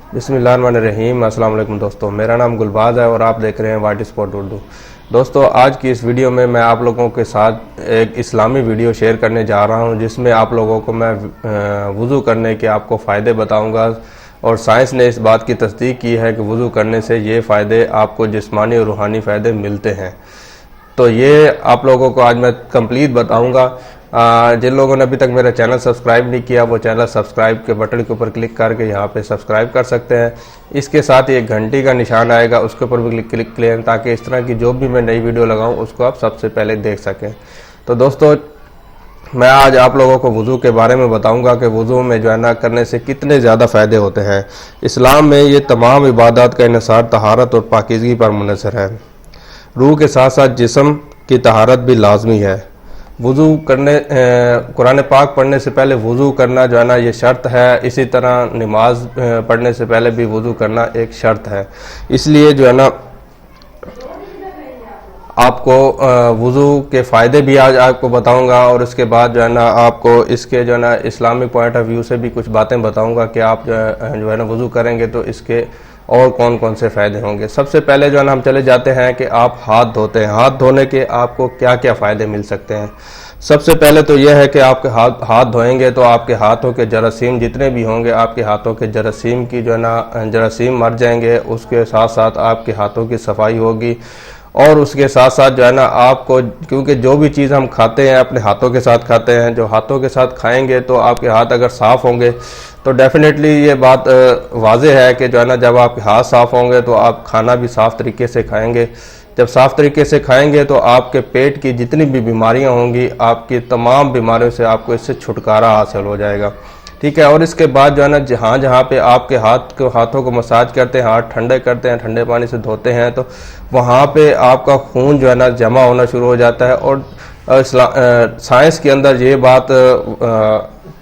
बिस्मिल्लाहिर्रहमानिर्रहीम। अस्सलाम वालेकुम दोस्तों, मेरा नाम गुलबाज है और आप देख रहे हैं वाइट स्पॉट उर्दू। दोस्तों, आज की इस वीडियो में मैं आप लोगों के साथ एक इस्लामी वीडियो शेयर करने जा रहा हूं, जिसमें आप लोगों को मैं वज़ू करने के आपको फ़ायदे बताऊंगा। और साइंस ने इस बात की तस्दीक की है कि वज़ू करने से ये फ़ायदे आपको जिस्मानी और रूहानी फ़ायदे मिलते हैं। तो ये आप लोगों को आज मैं कंप्लीट बताऊंगा। जिन लोगों ने अभी तक मेरा चैनल सब्सक्राइब नहीं किया, वो चैनल सब्सक्राइब के बटन के ऊपर क्लिक करके यहाँ पे सब्सक्राइब कर सकते हैं। इसके साथ ही एक घंटी का निशान आएगा, उसके ऊपर भी क्लिक करें ताकि इस तरह की जो भी मैं नई वीडियो लगाऊं उसको आप सबसे पहले देख सकें। तो दोस्तों, मैं आज आप लोगों को वज़ू के बारे में बताऊंगा कि वज़ू में जो है ना करने से कितने ज़्यादा फ़ायदे होते हैं। इस्लाम में ये तमाम इबादत का इन्हिसार तहारत और पाकीज़गी पर मुनहसर है। रूह के साथ साथ जिस्म की तहारत भी लाजमी है। वज़ू करने कुरान पाक पढ़ने से पहले वज़ू करना जो है ना ये शर्त है। इसी तरह नमाज पढ़ने से पहले भी वज़ू करना एक शर्त है। इसलिए जो है ना आपको वज़ू के फ़ायदे भी आज आपको बताऊंगा और उसके बाद जो है ना आपको इसके जो है ना इस्लामिक पॉइंट ऑफ व्यू से भी कुछ बातें बताऊंगा कि आप जो है ना वज़ू करेंगे तो इसके और कौन कौन से फ़ायदे होंगे। सबसे पहले जो है ना हम चले जाते हैं कि आप हाथ धोते हैं। हाथ धोने के आपको क्या क्या फ़ायदे मिल सकते हैं। सबसे पहले तो यह है कि आपके हाथ धोएंगे तो आपके हाथों के जरासीम जितने भी होंगे, आपके हाथों के जरासीम की जो है ना जरासीम मर जाएंगे। उसके साथ साथ आपके हाथों की सफाई होगी और उसके साथ साथ जो है ना आपको, क्योंकि जो भी चीज़ हम खाते हैं अपने हाथों के साथ खाते हैं, जो हाथों के साथ खाएंगे तो आपके हाथ अगर साफ़ होंगे तो डेफिनेटली ये बात वाज़ेह है कि जो है ना जब आपके हाथ साफ़ होंगे तो आप खाना भी साफ़ तरीके से खाएंगे। जब साफ़ तरीके से खाएंगे तो आपके पेट की जितनी भी बीमारियां होंगी, आपकी तमाम बीमारियों से आपको इससे छुटकारा हासिल हो जाएगा। ठीक है। और इसके बाद जो है ना जहाँ जहाँ पे आपके हाथों को मसाज करते हैं, हाथ ठंडे करते हैं, ठंडे पानी से धोते हैं, तो वहाँ पे आपका खून जो है ना जमा होना शुरू हो जाता है। और साइंस के अंदर ये बात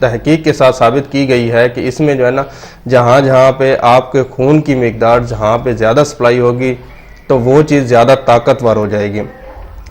तहकीक के साथ साबित की गई है कि इसमें जो है ना जहाँ जहाँ पे आपके खून की मिकदार जहाँ पे ज़्यादा सप्लाई होगी तो वो चीज़ ज़्यादा ताकतवर हो जाएगी।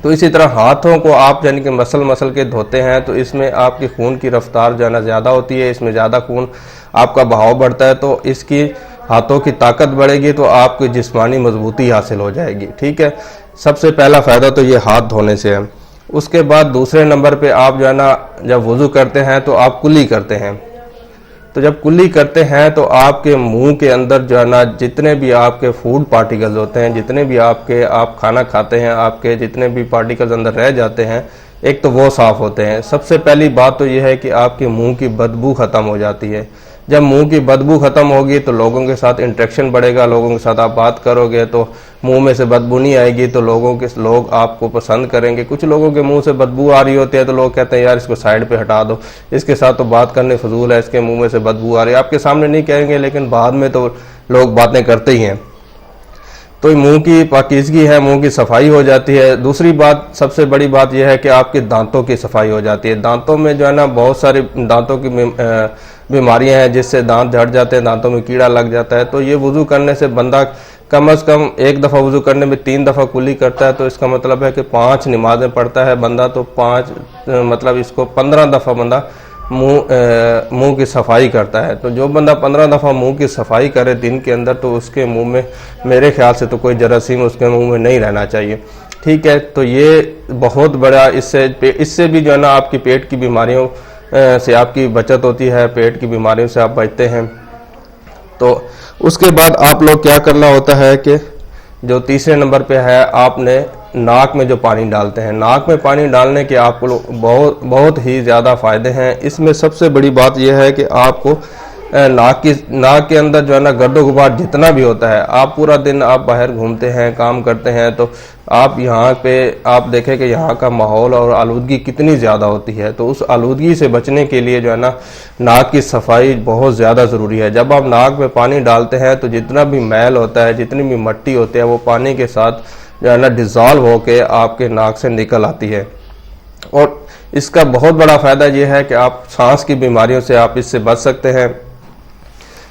तो इसी तरह हाथों को आप यानी कि मसल के धोते हैं तो इसमें आपकी खून की रफ्तार जो है ना ज़्यादा होती है, इसमें ज़्यादा खून आपका बहाव बढ़ता है, तो इसकी हाथों की ताकत बढ़ेगी तो आपकी जिस्मानी मजबूती हासिल हो जाएगी। ठीक है। सबसे पहला फ़ायदा तो ये हाथ धोने से है। उसके बाद दूसरे नंबर पे आप जो है ना जब वज़ू करते हैं तो आप कुल्ली करते हैं। तो जब कुल्ली करते हैं तो आपके मुंह के अंदर जो है ना जितने भी आपके फूड पार्टिकल्स होते हैं, जितने भी आप खाना खाते हैं, आपके जितने भी पार्टिकल्स अंदर रह जाते हैं, एक तो वो साफ़ होते हैं। सबसे पहली बात तो ये है कि आपके मुंह की बदबू ख़त्म हो जाती है। जब मुंह की बदबू ख़त्म होगी तो लोगों के साथ इंटरेक्शन बढ़ेगा, लोगों के साथ आप बात करोगे तो मुंह में से बदबू नहीं आएगी तो लोग आपको पसंद करेंगे। कुछ लोगों के मुंह से बदबू आ रही होती है तो लोग कहते हैं यार इसको साइड पे हटा दो, इसके साथ तो बात करने फजूल है, इसके मुंह में से बदबू आ रही है। आपके सामने नहीं कहेंगे लेकिन बाद में तो लोग बातें करते ही हैं। तो मुंह की पाकीज़गी है, मुंह की सफाई हो जाती है। दूसरी बात, सबसे बड़ी बात यह है कि आपके दांतों की सफाई हो जाती है। दांतों में जो है ना बहुत सारी दांतों की बीमारियां हैं जिससे दांत झड़ जाते हैं, दांतों में कीड़ा लग जाता है। तो ये वज़ू करने से बंदा कम से कम एक दफ़ा वज़ू करने में 3 दफ़ा कुल्ली करता है तो इसका मतलब है कि 5 नमाजें पढ़ता है बंदा, तो 5 मतलब इसको 15 दफ़ा बंदा मुंह की सफाई करता है। तो जो बंदा 15 दफ़ा मुंह की सफाई करे दिन के अंदर तो उसके मुंह में मेरे ख्याल से तो कोई जरासीम उसके मुंह में नहीं रहना चाहिए। ठीक है। तो ये बहुत बड़ा इससे भी जो है ना आपकी पेट की बीमारियों से आपकी बचत होती है, पेट की बीमारियों से आप बचते हैं। तो उसके बाद आप लोग क्या करना होता है कि जो तीसरे नंबर पे है, आपने नाक में जो पानी डालते हैं, नाक में पानी डालने के आपको बहुत ही ज़्यादा फ़ायदे हैं। इसमें सबसे बड़ी बात यह है कि आपको नाक के अंदर जो है ना गर्दो गुबार जितना भी होता है, आप पूरा दिन आप बाहर घूमते हैं, काम करते हैं, तो आप यहाँ पे आप देखें कि यहाँ का माहौल और आलूदगी कितनी ज़्यादा होती है। तो उस आलूदगी से बचने के लिए जो है ना नाक की सफाई बहुत ज़्यादा ज़रूरी है। जब आप नाक में पानी डालते हैं तो जितना भी मैल होता है, जितनी भी मट्टी होती है, वो पानी के साथ जो है ना डिज़ोल्व होके आपके नाक से निकल आती है। और इसका बहुत बड़ा फ़ायदा ये है कि आप सांस की बीमारियों से आप इससे बच सकते हैं।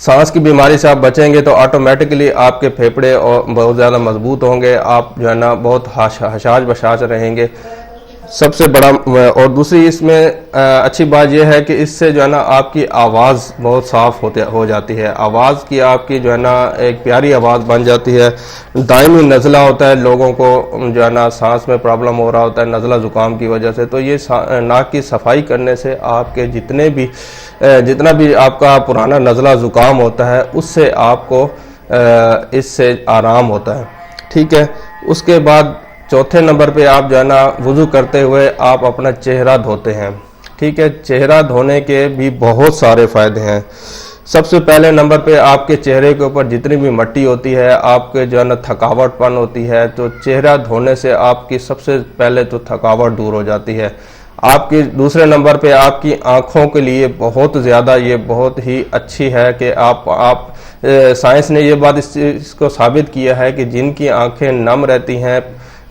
सांस की बीमारी से आप बचेंगे तो ऑटोमेटिकली आपके फेफड़े और बहुत ज़्यादा मजबूत होंगे, आप जो है ना बहुत हशाश बशाश रहेंगे। सबसे बड़ा और दूसरी इसमें अच्छी बात यह है कि इससे जो है ना आपकी आवाज़ बहुत साफ हो जाती है। आवाज़ की आपकी जो है ना एक प्यारी आवाज़ बन जाती है। दायमी नज़ला होता है, लोगों को जो है ना सांस में प्रॉब्लम हो रहा होता है नज़ला ज़ुकाम की वजह से, तो ये नाक की सफाई करने से आपके जितना भी आपका पुराना नज़ला ज़ुकाम होता है उससे आपको इससे आराम होता है। ठीक है, उसके बाद चौथे नंबर पे आप जो है ना वुज़ू करते हुए आप अपना चेहरा धोते हैं। ठीक है, चेहरा धोने के भी बहुत सारे फ़ायदे हैं। सबसे पहले नंबर पे आपके चेहरे के ऊपर जितनी भी मिट्टी होती है, आपके जो है ना थकावटपन होती है, तो चेहरा धोने से आपकी सबसे पहले तो थकावट दूर हो जाती है। आपकी दूसरे नंबर पे आपकी आँखों के लिए बहुत ज़्यादा ये बहुत ही अच्छी है कि आप साइंस ने ये बात इसको साबित किया है कि जिनकी आँखें नम रहती हैं,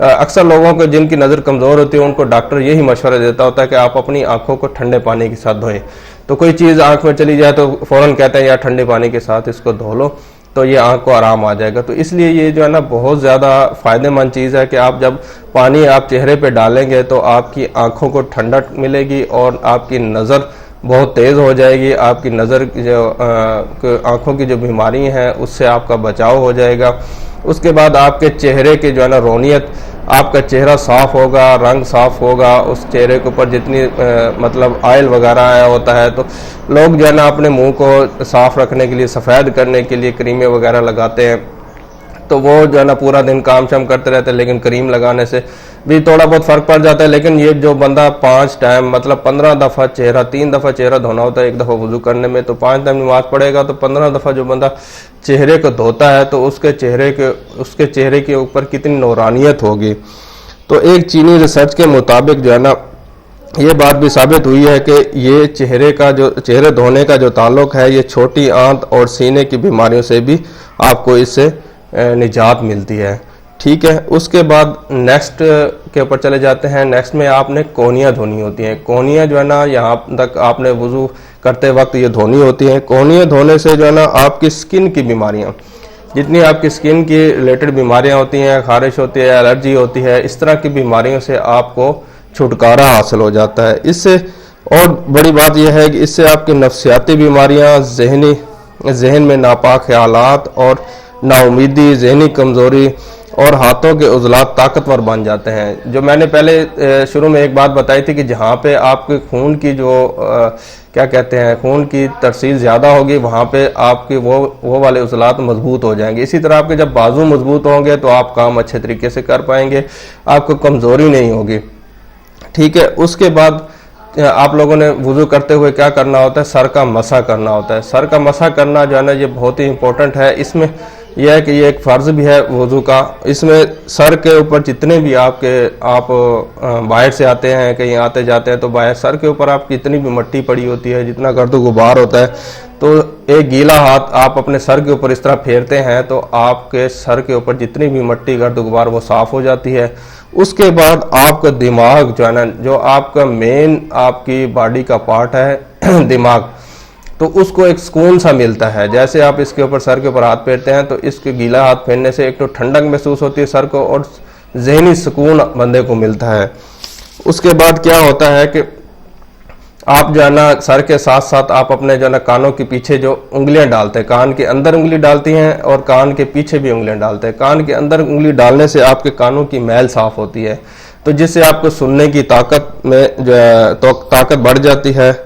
अक्सर लोगों को जिनकी नज़र कमज़ोर होती है उनको डॉक्टर यही मशवरा देता होता है कि आप अपनी आंखों को ठंडे पानी के साथ धोएं। तो कोई चीज़ आंख में चली जाए तो फ़ौरन कहते हैं यार ठंडे पानी के साथ इसको धो लो, तो ये आंख को आराम आ जाएगा। तो इसलिए ये जो है ना बहुत ज़्यादा फ़ायदेमंद चीज़ है कि आप जब पानी आप चेहरे पे डालेंगे तो आपकी आंखों को ठंडक मिलेगी और आपकी नज़र बहुत तेज़ हो जाएगी। आपकी नज़र जो आँखों की जो बीमारी हैं उससे आपका बचाव हो जाएगा। उसके बाद आपके चेहरे की जो है ना रौनियत, आपका चेहरा साफ़ होगा, रंग साफ़ होगा, उस चेहरे के ऊपर जितनी मतलब ऑयल वगैरह आया होता है, तो लोग जो है ना अपने मुंह को साफ़ रखने के लिए, सफ़ेद करने के लिए क्रीमें वगैरह लगाते हैं, तो वो जो है ना पूरा दिन काम शाम करते रहते हैं, लेकिन क्रीम लगाने से भी थोड़ा बहुत फ़र्क पड़ जाता है। लेकिन ये जो बंदा 5 टाइम मतलब 15 दफ़ा चेहरा, 3 दफ़ा चेहरा धोना होता है एक दफ़ा वुज़ू करने में, तो 5 टाइम नमाज पड़ेगा, तो 15 दफ़ा जो बंदा चेहरे को धोता है तो उसके चेहरे के ऊपर कितनी नूरानियत होगी। तो एक चीनी रिसर्च के मुताबिक जो है ना ये बात भी साबित हुई है कि ये चेहरे धोने का जो ताल्लुक है, ये छोटी आंत और सीने की बीमारियों से भी आपको इससे निजात मिलती है। ठीक है, उसके बाद नेक्स्ट के ऊपर चले जाते हैं। नेक्स्ट में आपने कोहनियाँ धोनी होती हैं। कोहनियाँ जो है ना यहाँ तक आपने वुज़ू करते वक्त ये धोनी होती हैं। कोहनियाँ धोने से जो है ना आपकी स्किन की बीमारियाँ, जितनी आपकी स्किन की रिलेटेड बीमारियाँ होती हैं, खारिश होती है, एलर्जी होती है, इस तरह की बीमारियों से आपको छुटकारा हासिल हो जाता है। इससे और बड़ी बात यह है कि इससे आपकी नफ्सियाती बीमारियाँ, जहन में नापाक ख्यालात और नाउमीदी, जहनी कमज़ोरी और हाथों के उज़लात ताकतवर बन जाते हैं। जो मैंने पहले शुरू में एक बात बताई थी कि जहाँ पे आपके खून की जो क्या कहते हैं, खून की तरसील ज़्यादा होगी, वहाँ पे आपके वो वाले उज़लात मजबूत हो जाएंगे। इसी तरह आपके जब बाजू मजबूत होंगे तो आप काम अच्छे तरीके से कर पाएंगे, आपको कमज़ोरी नहीं होगी। ठीक है, उसके बाद आप लोगों ने वुज़ू करते हुए क्या करना होता है, सर का मसा करना होता है। सर का मसा करना जो है ना ये बहुत ही इंपॉर्टेंट है। इसमें यह है कि ये एक फ़र्ज़ भी है वुज़ू का। इसमें सर के ऊपर जितने भी आप बाहर से आते हैं, कहीं आते जाते हैं, तो बाहर सर के ऊपर आपकी जितनी भी मिट्टी पड़ी होती है, जितना गर्द गुबार होता है, तो एक गीला हाथ आप अपने सर के ऊपर इस तरह फेरते हैं तो आपके सर के ऊपर जितनी भी मिट्टी, गर्द गुबार वो साफ़ हो जाती है। उसके बाद आपका दिमाग जो है ना, जो आपका मेन आपकी बॉडी का पार्ट है दिमाग, तो उसको एक सुकून सा मिलता है। जैसे आप इसके ऊपर सर के ऊपर हाथ फेरते हैं तो इसके गीला हाथ फेरने से एक तो ठंडक महसूस होती है सर को और जहनी सुकून बंदे को मिलता है। उसके बाद क्या होता है कि आप जो है ना सर के साथ साथ आप अपने जो है ना कानों के पीछे जो उंगलियां डालते हैं, कान के अंदर उंगली डालती हैं और कान के पीछे भी उंगलियां डालते हैं। कान के अंदर उंगली डालने से आपके कानों की मैल साफ होती है, तो जिससे आपको सुनने की ताकत में जो है तो ताकत बढ़ जाती है।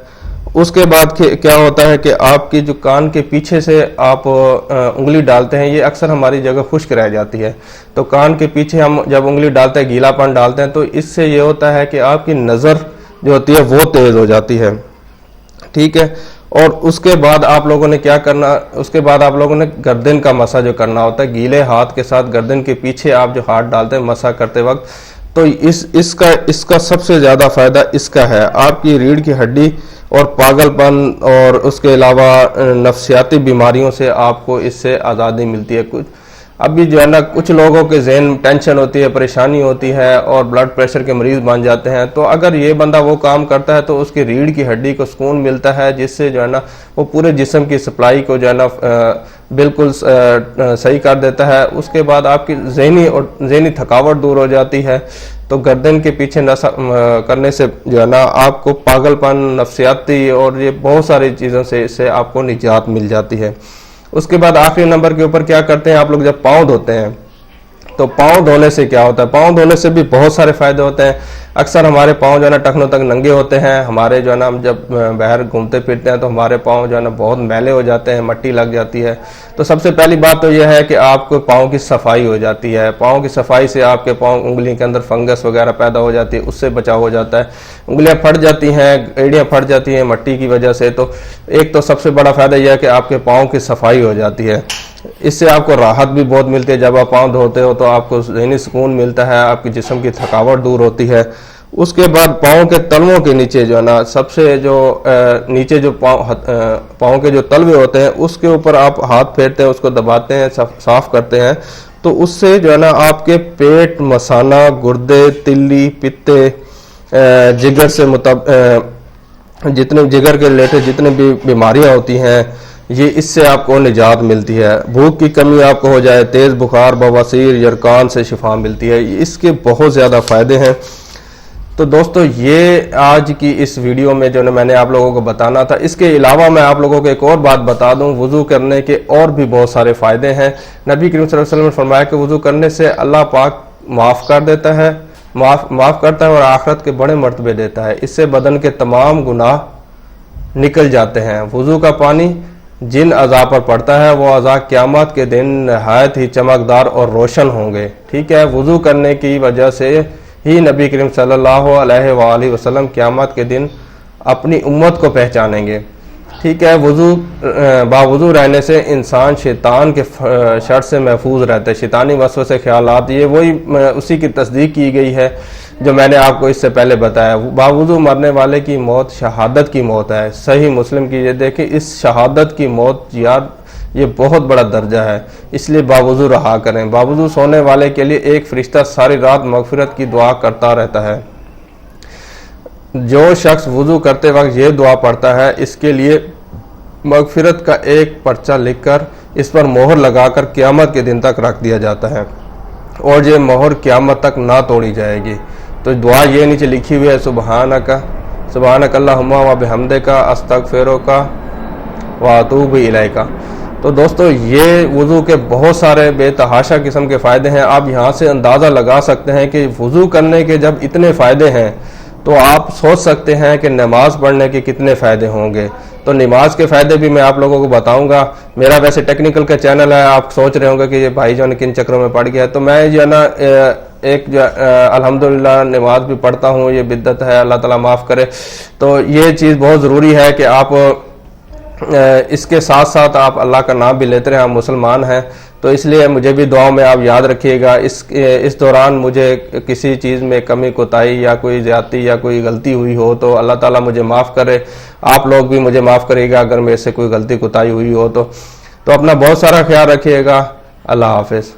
उसके बाद क्या होता है कि आपकी जो कान के पीछे से आप उंगली डालते हैं, ये अक्सर हमारी जगह खुश्क रह जाती है, तो कान के पीछे हम जब उंगली डालते हैं, गीलापन डालते हैं, तो इससे ये होता है कि आपकी नज़र जो होती है वो तेज़ हो जाती है। ठीक है, और उसके बाद आप लोगों ने क्या करना, उसके बाद आप लोगों ने गर्दन का मसा जो करना होता है, गीले हाथ के साथ गर्दन के पीछे आप जो हाथ डालते हैं मसा करते वक्त, तो इसका सबसे ज़्यादा फ़ायदा इसका है। आपकी रीढ़ की हड्डी और पागलपन और उसके अलावा नफ्सियाती बीमारियों से आपको इससे आज़ादी मिलती है। कुछ अभी जो है ना कुछ लोगों के ज़हन टेंशन होती है, परेशानी होती है और ब्लड प्रेशर के मरीज़ बन जाते हैं, तो अगर ये बंदा वो काम करता है तो उसकी रीढ़ की हड्डी को सुकून मिलता है, जिससे जो है ना वो पूरे जिस्म की सप्लाई को जो है ना बिल्कुल सही कर देता है। उसके बाद आपकी जहनी थकावट दूर हो जाती है। तो गर्दन के पीछे नसा करने से जो है ना आपको पागलपन, नफ्सियाती और ये बहुत सारी चीज़ों से इससे आपको निजात मिल जाती है। उसके बाद आखिरी नंबर के ऊपर क्या करते हैं आप लोग, जब पाँव धोते हैं तो पाँव धोने से क्या होता है, पाँव धोने से भी बहुत सारे फायदे होते हैं। अक्सर हमारे पाँव जो है ना टखनों तक नंगे होते हैं, हमारे जो है ना हम जब बाहर घूमते फिरते हैं तो हमारे पाँव जो है ना बहुत मैले हो जाते हैं, मट्टी लग जाती है। तो सबसे पहली बात तो यह है कि आपको पाँव की सफाई हो जाती है। पाँव की सफाई से आपके पाँव, उंगली के अंदर फंगस वगैरह पैदा हो जाती है, उससे बचाव हो जाता है। उंगलियां फट जाती हैं, एड़ियाँ फट जाती हैं मट्टी की वजह से। तो एक तो सबसे बड़ा फायदा यह है कि आपके पाँव की सफाई हो जाती है, इससे आपको राहत भी बहुत मिलती है। जब आप पाँव धोते हो तो आपको ज़हनी सुकून मिलता है, आपके जिस्म की थकावट दूर होती है। उसके बाद पाँव के तलवों के नीचे जो है ना, सबसे जो नीचे जो पाँव के जो तलवे होते हैं उसके ऊपर आप हाथ फेरते हैं, उसको दबाते हैं, साफ करते हैं, तो उससे जो है ना आपके पेट, मसाना, गुर्दे, तिल्ली, पित्ते, जिगर से जितने जिगर के रिलेटेड जितने भी बीमारियां होती हैं, ये इससे आपको निजात मिलती है। भूख की कमी आपको हो जाए, तेज़ बुखार, बवासीर, यरकान से शिफा मिलती है। इसके बहुत ज़्यादा फ़ायदे हैं। तो दोस्तों ये आज की इस वीडियो में जो ना मैंने आप लोगों को बताना था। इसके अलावा मैं आप लोगों को एक और बात बता दूं, वुज़ू करने के और भी बहुत सारे फ़ायदे हैं। नबी करीम सल्लल्लाहु अलैहि वसल्लम ने फरमाया कि वुज़ू करने से अल्लाह पाक माफ़ कर देता है, माफ़ करता है और आखिरत के बड़े मर्तबे देता है। इससे बदन के तमाम गुनाह निकल जाते हैं। वुज़ू का पानी जिन अज़ा पर पड़ता है वो अज़ा क़यामत के दिन नहायत ही चमकदार और रोशन होंगे। ठीक है, वुज़ू करने की वजह से ही नबी करीम सल्लल्लाहु अलैहि वसल्लम क़यामत के दिन अपनी उम्मत को पहचानेंगे। ठीक है, बावुज़ू रहने से इंसान शैतान के शर से महफूज रहता है। शैतानी वसवसे ख्यालात, ये वही उसी की तस्दीक की गई है जो मैंने आपको इससे पहले बताया। बावुज़ू मरने वाले की मौत शहादत की मौत है। सही मुस्लिम की ये देखें, इस शहादत की मौत यार ये बहुत बड़ा दर्जा है, इसलिए बावुज़ू रहा करें। बावुज़ू सोने वाले के लिए एक फरिश्ता सारी रात मगफिरत की दुआ करता रहता है। जो शख्स वुज़ू करते वक्त ये दुआ पढ़ता है, इसके लिए मगफिरत का एक पर्चा लिखकर इस पर मोहर लगाकर क़यामत के दिन तक रख दिया जाता है और ये मोहर क़यामत तक ना तोड़ी जाएगी। तो दुआ ये नीचे लिखी हुई है, सुबहानक अल्लाहुम्मा व बिहम्दिका अस्तगफिरुका व अतूबु इलैका। तो दोस्तों ये वुज़ू के बहुत सारे बेतहाशा किस्म के फ़ायदे हैं। आप यहाँ से अंदाज़ा लगा सकते हैं कि वुज़ू करने के जब इतने फ़ायदे हैं तो आप सोच सकते हैं कि नमाज़ पढ़ने के कितने फ़ायदे होंगे। तो नमाज के फ़ायदे भी मैं आप लोगों को बताऊंगा। मेरा वैसे टेक्निकल का चैनल है, आप सोच रहे होंगे कि ये भाई जो है किन चक्रों में पड़ गया। तो मैं जो है ना एक अल्हम्दुलिल्लाह नमाज भी पढ़ता हूँ, ये बिद्दत है, अल्लाह ताला माफ़ करे। तो ये चीज़ बहुत ज़रूरी है कि आप इसके साथ साथ आप अल्लाह का नाम भी लेते रहें। हम मुसलमान हैं, तो इसलिए मुझे भी दुआओं में आप याद रखिएगा। इस दौरान मुझे किसी चीज़ में कमी कोताही या कोई ज़्यादती या कोई गलती हुई हो तो अल्लाह ताला मुझे माफ़ करे। आप लोग भी मुझे माफ़ करिएगा अगर मेरे से कोई गलती कोताही हुई हो तो अपना बहुत सारा ख्याल रखिएगा। अल्लाह हाफ़िज़।